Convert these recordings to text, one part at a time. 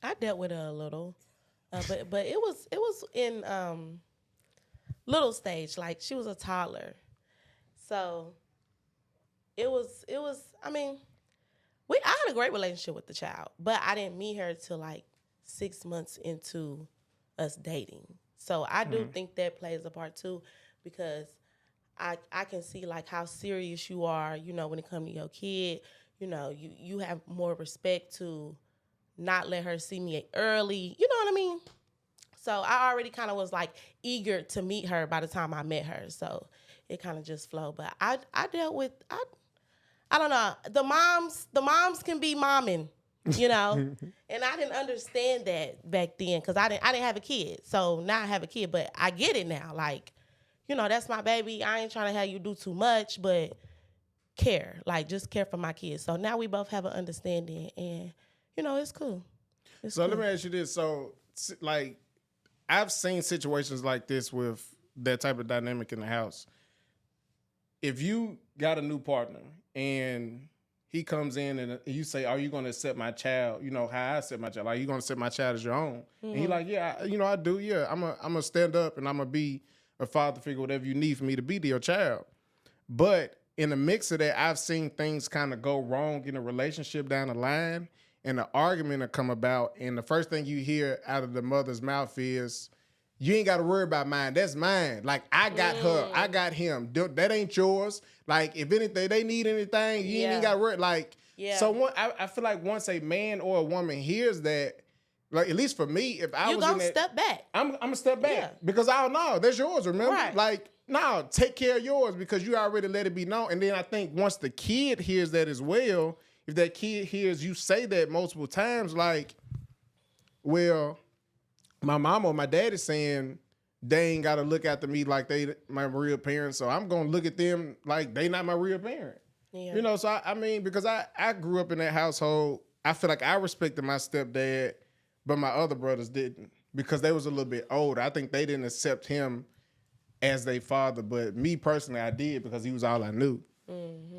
I dealt with her a little, but it was in little stage. Like she was a toddler, so it was. I mean, I had a great relationship with the child, but I didn't meet her till like 6 months into us dating. So I do think that plays a part too, because I can see like how serious you are. When it comes to your kid, you have more respect to not let her see me early. You know what I mean? So I already kind of was like eager to meet her by the time I met her. So it kind of just flowed. But I dealt with I don't know. The moms can be momming, and I didn't understand that back then because I didn't have a kid. So now I have a kid, but I get it now. Like, that's my baby. I ain't trying to have you do too much, but care. Like, just care for my kids. So now we both have an understanding, and it's cool. It's So cool. let me ask you this. So, like, I've seen situations like this with that type of dynamic in the house. If you got a new partner and he comes in and you say, "Are you going to accept my child? You know how I accept my child? Like, you going to accept my child as your own?" And he like, "Yeah, I do. Yeah, I'm gonna stand up and I'm gonna be a father figure, whatever you need for me to be to your child." But in the mix of that, I've seen things kind of go wrong in a relationship down the line, and an argument will come about, and the first thing you hear out of the mother's mouth is, "You ain't got to worry about mine. That's mine. Like, I got her. I got him. That ain't yours. Like, if anything, they need anything, you ain't got to worry." Like, so I feel like once a man or a woman hears that, like, at least for me, if I You was in gonna that, step back. I'm gonna step back Yeah. because I don't know. That's yours, remember? Right. Like, no, take care of yours because you already let it be known. And then I think once the kid hears that as well, if that kid hears you say that multiple times, like, well, my mom or my dad is saying they ain't got to look after me like they my real parents, so I'm gonna look at them like they not my real parent. Yeah. So I mean, because I grew up in that household, I feel like I respected my stepdad, but my other brothers didn't because they was a little bit older. I think they didn't accept him as their father, but me personally, I did because he was all I knew.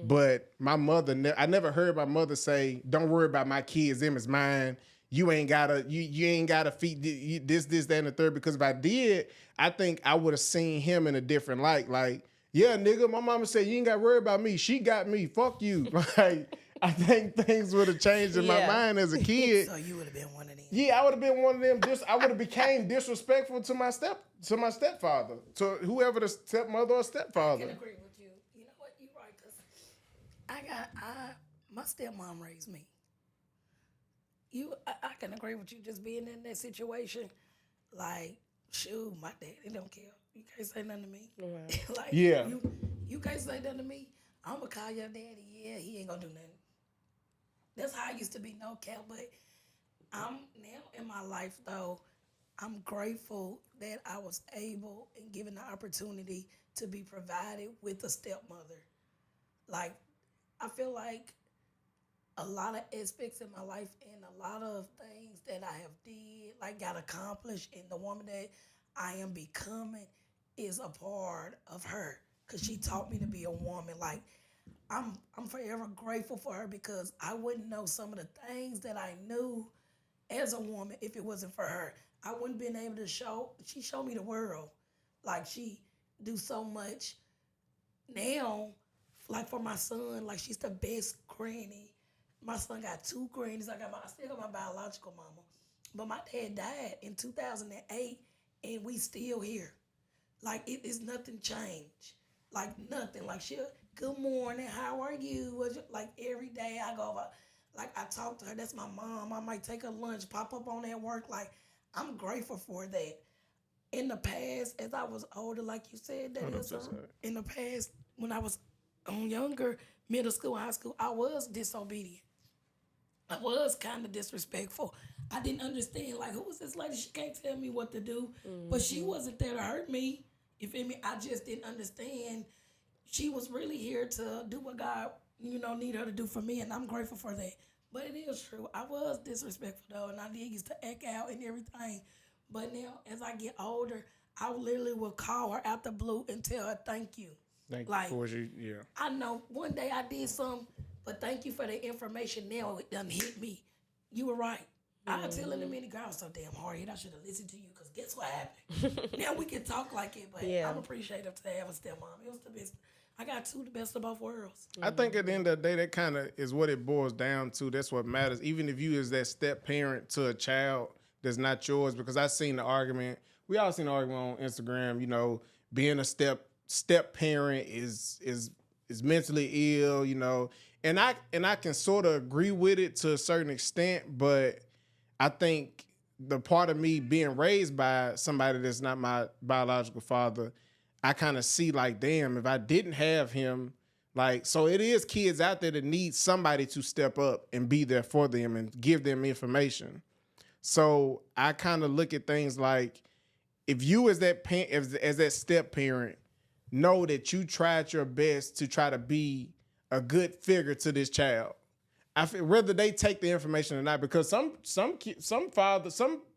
But my mother, I never heard my mother say, "Don't worry about my kids, them is mine. You ain't gotta, you ain't gotta feed this, that, and the third." Because if I did, I think I would have seen him in a different light. Like, yeah, nigga, my mama said you ain't gotta worry about me. She got me. Fuck you. Like, I think things would have changed in my mind as a kid. So you would have been one of them. Yeah, I would have been one of them. I would have became disrespectful to my stepfather, to whoever the stepmother or I stepfather. can agree with you. You know what? You're right. Cause my stepmom raised me. I can agree with you. Just being in that situation, like, shoot, my daddy don't care. You can't say nothing to me. Right. Like, Yeah. you can't say nothing to me. I'm gonna call your daddy. Yeah, he ain't gonna do nothing. That's how I used to be, no cap. But I'm now in my life though. I'm grateful that I was able and given the opportunity to be provided with a stepmother. Like, I feel like a lot of aspects in my life and a lot of things that I have did, like got accomplished, and the woman that I am becoming is a part of her. Cause she taught me to be a woman. Like, I'm forever grateful for her because I wouldn't know some of the things that I knew as a woman if it wasn't for her. I wouldn't been able to she showed me the world. Like, she do so much now, like for my son, like she's the best granny. My son got two grannies. I still got my biological mama. But my dad died in 2008 and we still here. Like, it is nothing changed. Like, nothing. Like, she'll, "Good morning, how are you?" Like, every day I go over, like, I talk to her. That's my mom. I might take her lunch, pop up on that work. Like, I'm grateful for that. In the past, as I was older, like you said, in the past, when I was younger, middle school, high school, I was disobedient. I was kind of disrespectful. I didn't understand, like, who is this lady? She can't tell me what to do. But she wasn't there to hurt me. You feel me? I just didn't understand. She was really here to do what God, need her to do for me, and I'm grateful for that. But it is true. I was disrespectful, though, and I did used to act out and everything. But now, as I get older, I literally will call her out the blue and tell her thank you. Thank Like, you for you. Yeah. I know one day I did something, but thank you for the information. Now it done hit me. You were right. I'll tell in a minute, girl, I was so damn hard-headed. I should have listened to you because guess what happened? Now we can talk like it, but Yeah. I'm appreciative to have a stepmom. It was the best. I got the best of both worlds. I think at the end of the day, that kind of is what it boils down to. That's what matters. Even if you is that step parent to a child that's not yours, because I seen the argument. We all seen the argument on Instagram. You know, being a step parent is mentally ill. You know, and I can sort of agree with it to a certain extent, but I think the part of me being raised by somebody that's not my biological father, I kind of see like, damn, if I didn't have him, like, so it is kids out there that need somebody to step up and be there for them and give them information. So I kind of look at things like, if you as that as that step parent know that you tried your best to try to be a good figure to this child, I feel whether they take the information or not, because some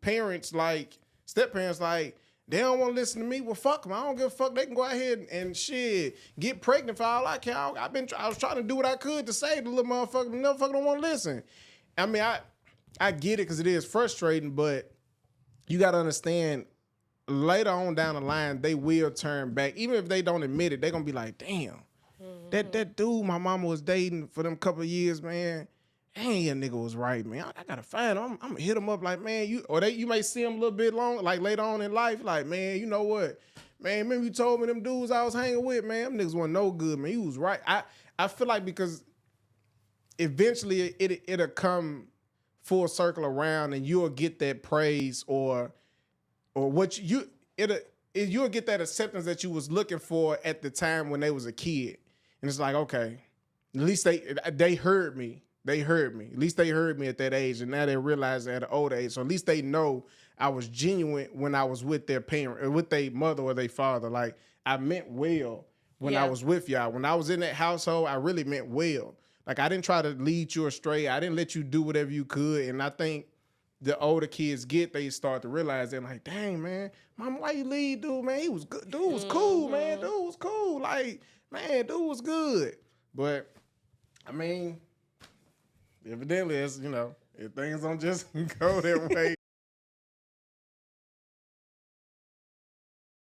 parents, like step parents, like they don't want to listen to me. Well, fuck them. I don't give a fuck. They can go ahead and shit get pregnant for all I care. I was trying to do what I could to save the little motherfucker. The motherfucker don't want to listen. I mean, I get it because it is frustrating, but you got to understand, later on down the line, they will turn back. Even if they don't admit it, they're gonna be like, damn. That dude my mama was dating for them couple of years, man, dang, that nigga was right, man. I gotta find him. I'm gonna hit him up like, man, you may see him a little bit long, like later on in life, like, man, you know what? Man, remember you told me them dudes I was hanging with, man, them niggas wasn't no good, man. You was right. I feel like because eventually it'll come full circle around and you'll get that praise or what you'll get that acceptance that you was looking for at the time when they was a kid. And it's like, okay, at least they heard me. They heard me. At least they heard me at that age, and now they realize at an old age. So at least they know I was genuine when I was with their parent, or with their mother or their father. Like, I meant well when I was with y'all. When I was in that household, I really meant well. Like, I didn't try to lead you astray. I didn't let you do whatever you could. And I think the older kids they start to realize they're like, dang, man, mama, why you leave dude, man? He was good. Dude was cool, man. Dude was cool. Like, man, dude was good. But, I mean, evidently, it's, if things don't just go that way,